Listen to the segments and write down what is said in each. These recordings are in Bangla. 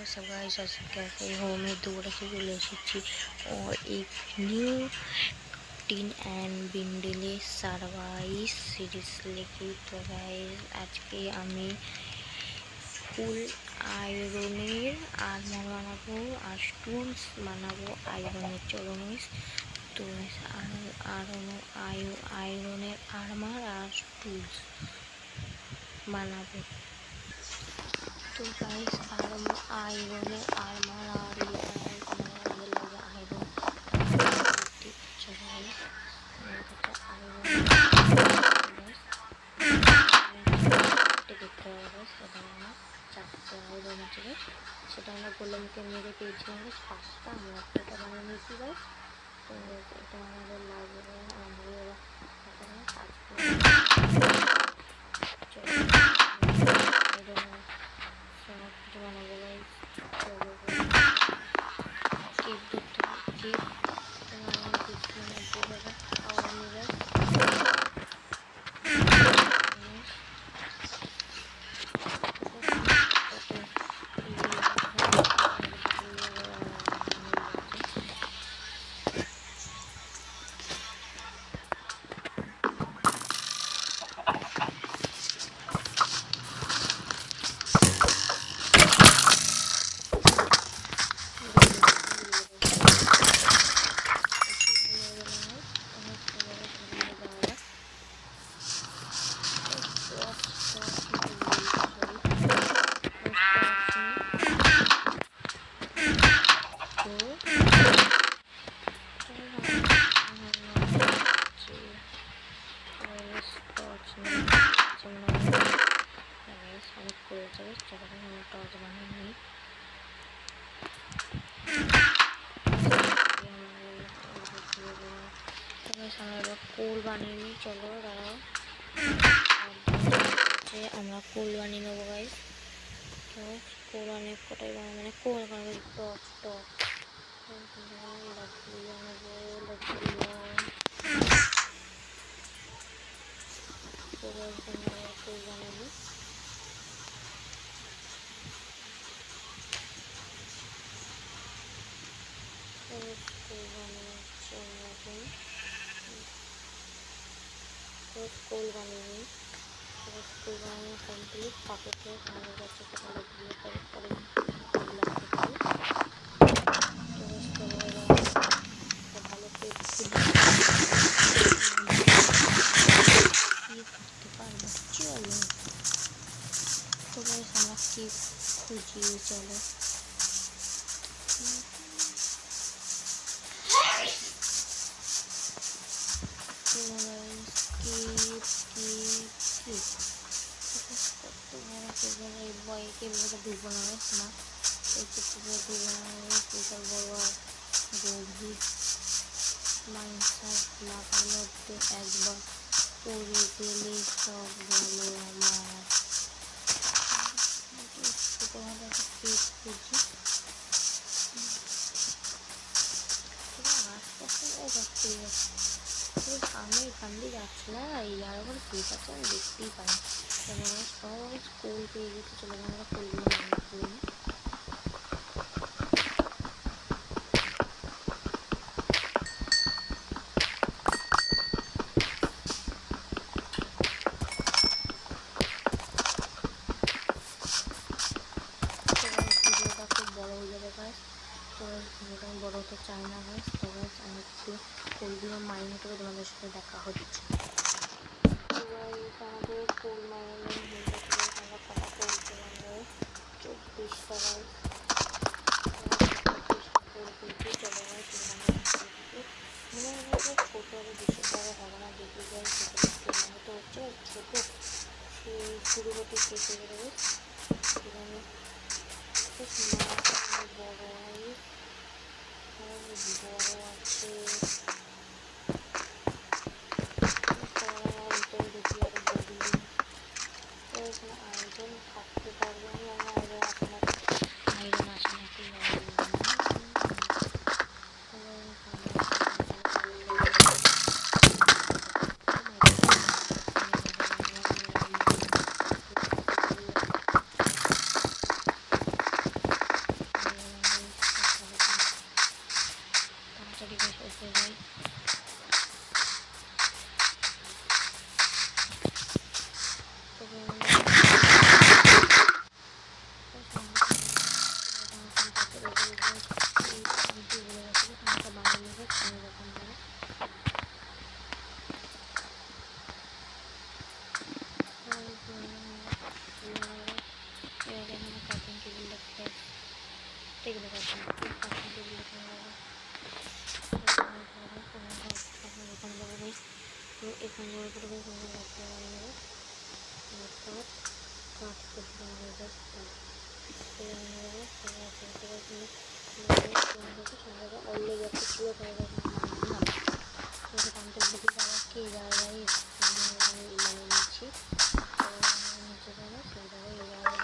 सब गाइस ऐसे कैसे हो। मैं दोबारा से चले एसेছি और एक নিউ টিন অ্যান্ড বিন্ডেলে সারপ্রাইজ সিরিজ লিখি। তো গাইস আজকে আমি ফুল আয়রনের আর্মার বানাবো আর স্টোনস বানাবো আয়রনের। চলো গাইস, তো আয়রনের আর্মার আর টুলস বানাবো। तो गाइस आयरনের आर्मर আর আয়রন চলো গাইস দেখতে হবে। চারটে আয়রন আছে, সেটা আমরা গোলামকে মেরে পেয়েছিলাম পাঁচটা। আমরা এটা বানিয়ে নিয়েছি গাইস। তো এটা আমাদের লাগবে, আমাদের কাজ করে চলো সব কিছু বানাবো গাইস। চলো কেক ধরতে কেক খাওয়া নিয়ে আমরা কোল বানিয়ে নিই। চলো দাঁড়াও, আমরা কোল বানিয়ে নেবো গাইস। তো কোল অনেক কটাই মানে কোল বানাবো। টপ টপ কোল বানাবো। स्कूल बनी स्कूल बनाने कमप्लीट पाके हमारे बच्चे को भालो দিয়ে করে ভালো করে করতে পারবো। চলো তো গাইস আমরা কি খুঁজি। চলো ঢুকবো না না এই চিত্রটা ঢুকবো না। সেটার বড় গভীর মাংসার লাগার মধ্যে একবার পড়ে গেলে সব গেল আমার। ছোটোখাটো একটা কেক করছি। আস্তে আস্তে সামনে এখান দিয়ে যাচ্ছে না, এই জায়গা করে কেক আছে আমি দেখতেই পাই। সবাই স্কুল পেয়ে গেছে। চলো আমরা ফুলগুলো রান্না করে নিই। ভিডিওটা খুব বড় হয়ে যাবে গাইস, তো ভিডিওটা আমি বড় হতে চাই না গাইস। তো গাইস আমি একটু ফুলগুলো মাইনে করে তোমাদের সাথে দেখা হচ্ছে। আমাদের ফুল মাইনে হয়ে গেছে। আমরা কটা ফুলতে পারবো 24টা গাইস। চলো গাইস মনে হয় ছোটো আরো বেশি বড় হবে না। দেখি যাই মনে তো হচ্ছে ছোটো শুরু হতে শেষ হয়ে যাবে। বড় আছে আয়োজন থাকতে পারবে না। আয়োজন আপনার আয়োজন আসে নাকি এগুলো কাটুন এখানে যাবো তো এখানে যাবো করে এখানে রাখতে পারবো কাজ করতে হবে অলরেডি একটা ছিল টানতে দেখি যাওয়াকে জায়গায় মানে নিচ্ছি নিচে যাবো সেই জায়গায় এই জায়গায়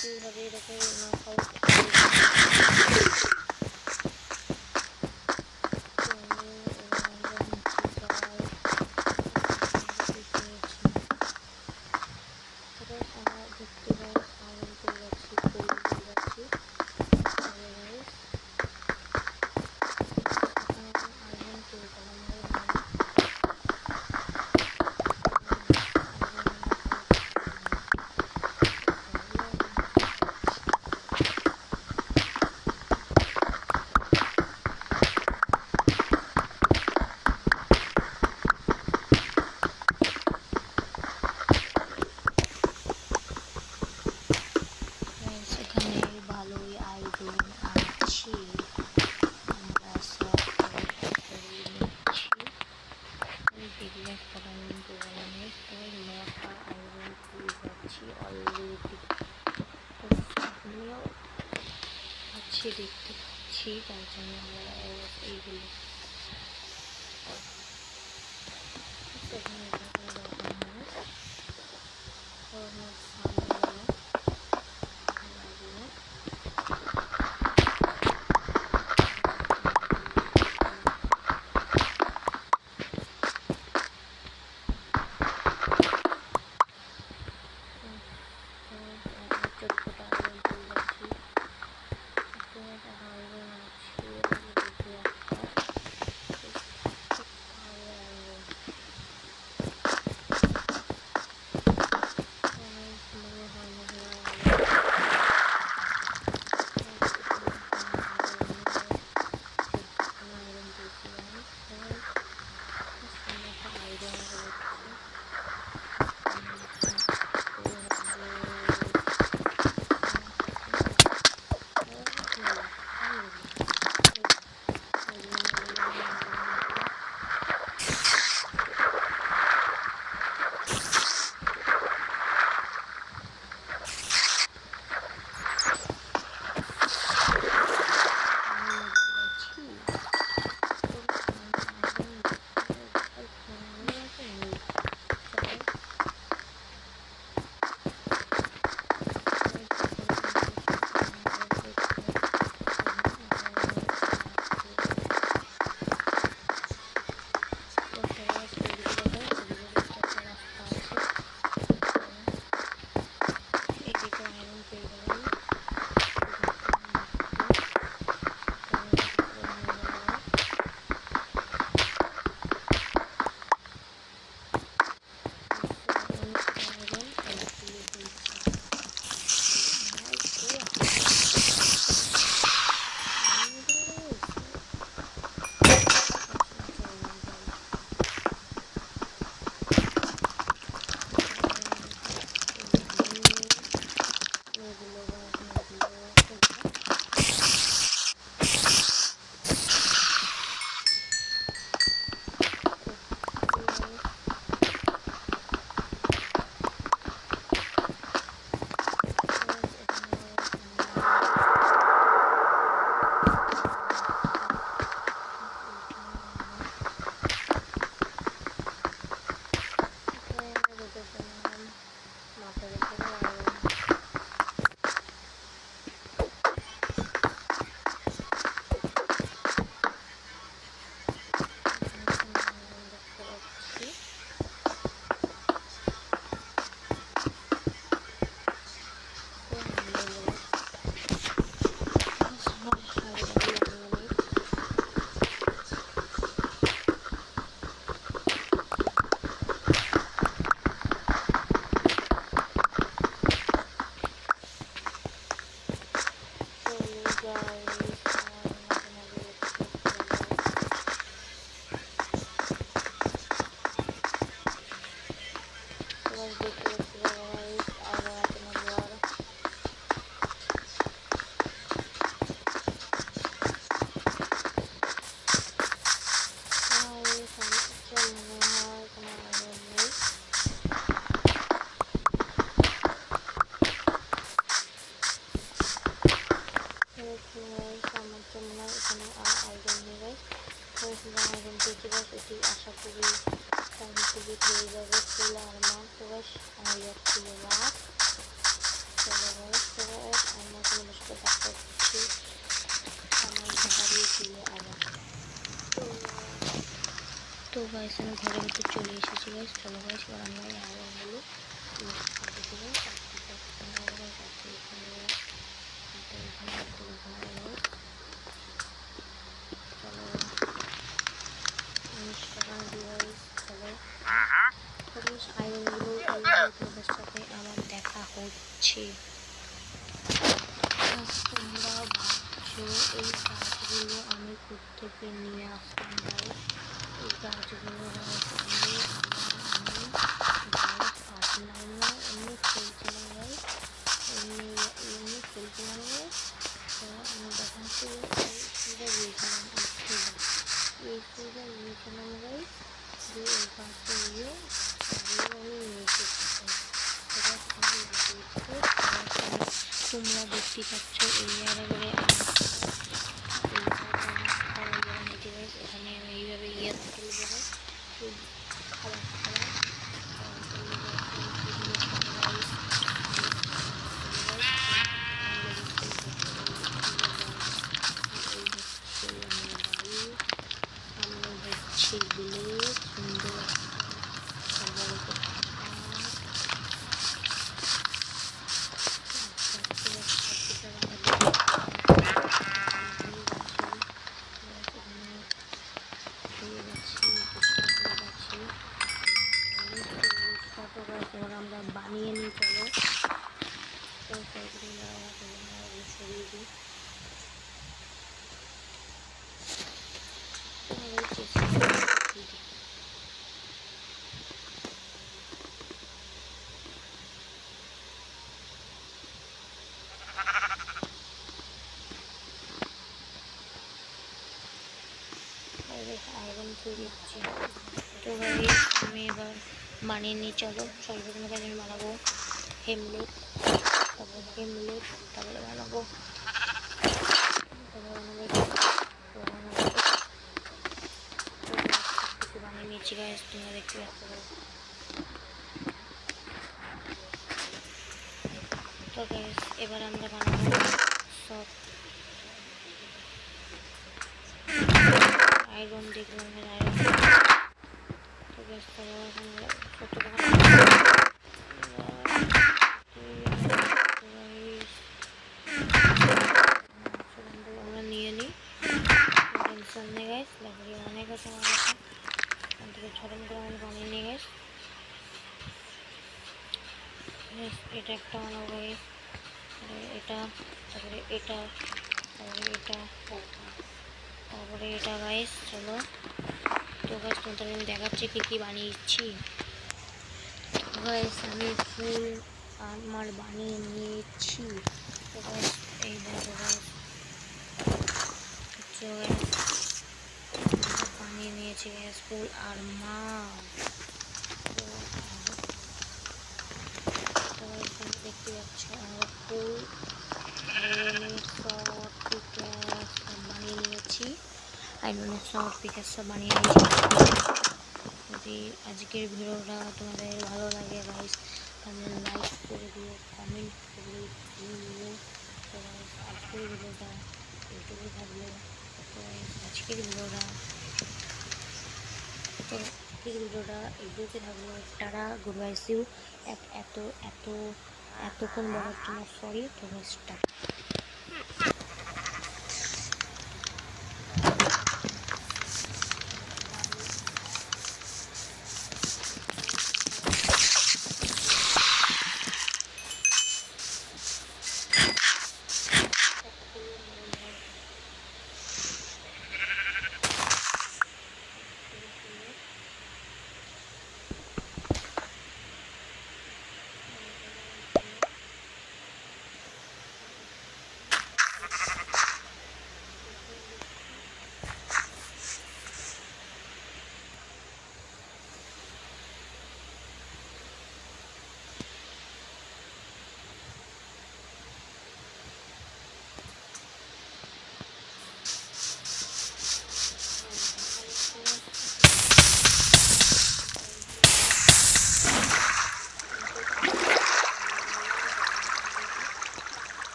একইভাবে এটাকে ভালোই আয়োজন আছে আমরা সব নিচ্ছি দেখলে নটা আয়োজন করে যাচ্ছি অলরেডি আমিও হচ্ছে দেখতে পাচ্ছি তার জন্য আমরা এইগুলো আয়রন দিয়েছি গাছ, এটি আশা করি কমপ্লিট হয়ে যাবে ফুল আর মা। তো গাছ আমি যাচ্ছি এবার, চলো গাছ। তো গাছ আমার কোনো বসে দেখা হচ্ছে আমার ঘরে গিয়ে আবার। তো গাইস আমি ঘরের ভিতরে চলে এসেছি গাইস। চলো গাইস এবার আমরা এই আয়রনগুলো আয়রনগুলো তোমাদের সাথে আমার দেখা হচ্ছে। তোমরা ভাবছো এই গাছগুলো আমি কোত্থেকে নিয়ে আসলাম গাইস। এই গাছগুলো আমি আসলাম না, এমনি খেলছিলাম গাইস, এমনি খেলছিলাম গাইস। তো আমি দেখাচ্ছি এই ফুলটা গিয়েছিলাম, এই ফুলটা গিয়েছিলাম গাইস, যে এই গাছটা নিয়ে আমি নিয়ে এসেছি। তোমরা দেখতে পাচ্ছ এই জায়গায় এখানে আমি এইভাবে ইয়ে তুলবো খাবার বিলেজ সুন্দর আমরা বানিয়ে নিই। চলো সরিয়ে দিই। আয়রন করে দিচ্ছি। তো আমি এবার বানিয়ে নিই। চলো সর্বপ্রথম কাজ আমি বানাবো হেমলেট, তারপর হেমলেট, তারপরে বানাবো কিছু বানিয়ে নিয়েছি গাইস, তোমরা দেখতে পাচ্ছ। তো গাইস এবার আমরা বানাবো সব আয়রন, দেখলাম আয়রন। তো গাইস আমরা নিয়ে নিই, টেনশন নেই গাইস। লাকড়ি অনেক আছে আমার কাছে, ওখান থেকে ছড়ন করে আমরা বানিয়ে নিই গাইস। এটা একটা বানাবো গাইস, এটা, তারপরে এটা, তারপরে এটা, তারপরে এটা গাইস। চলো তো গাইস তোমাদের আমি দেখাচ্ছি কি কি বানিয়েছি। গাইস আমি ফুল আমার বানিয়ে নিয়েছি। তো গাইস এই দেখো গাইস, বানিয়ে নিয়েছি গাইস ফুল আর মা। তো দেখতে পাচ্ছ আমরা ফুল শর্ট পিকাস বানিয়ে নিয়েছি, আয়রনের শর্ট পিকাস সব বানিয়ে নিয়েছি। যদি আজকের ভিডিওটা তোমাদের ভালো লাগে গাইস তাহলে লাইক করে দিও, কমেন্ট করে দিও। তো গাইস আজকের ভিডিওটা ইউটিউবে থাকলো। তো আজকের ভিডিওটা ইউটিউবে থাকলো। তারা গুড বাই, সি ইউ। এতক্ষণ বলার জন্য সরি। তো গাইস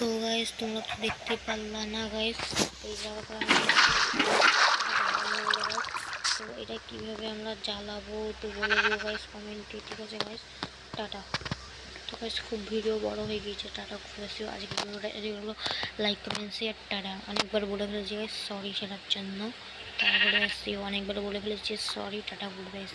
তো গাইস তোমরা তো দেখতে পারলা না গাইস, এই জায়গাটা তো এটা কিভাবে আমরা জ্বালাবো তো বলে দিও গাইস কমেন্টে, ঠিক আছে গাইস? টাটা। তো গাইস খুব ভিডিও বড় হয়ে গিয়েছে, টাটা ঘুরেছিও আজকে ভিডিওটা, এগুলো লাইক কমেন্ট শেয়ার টাটা। অনেকবার বলে ফেলেছি গাইস সরি সেটার জন্য, তারপরে অনেকবার বলে ফেলেছি সরি, টাটা গুড গাইস।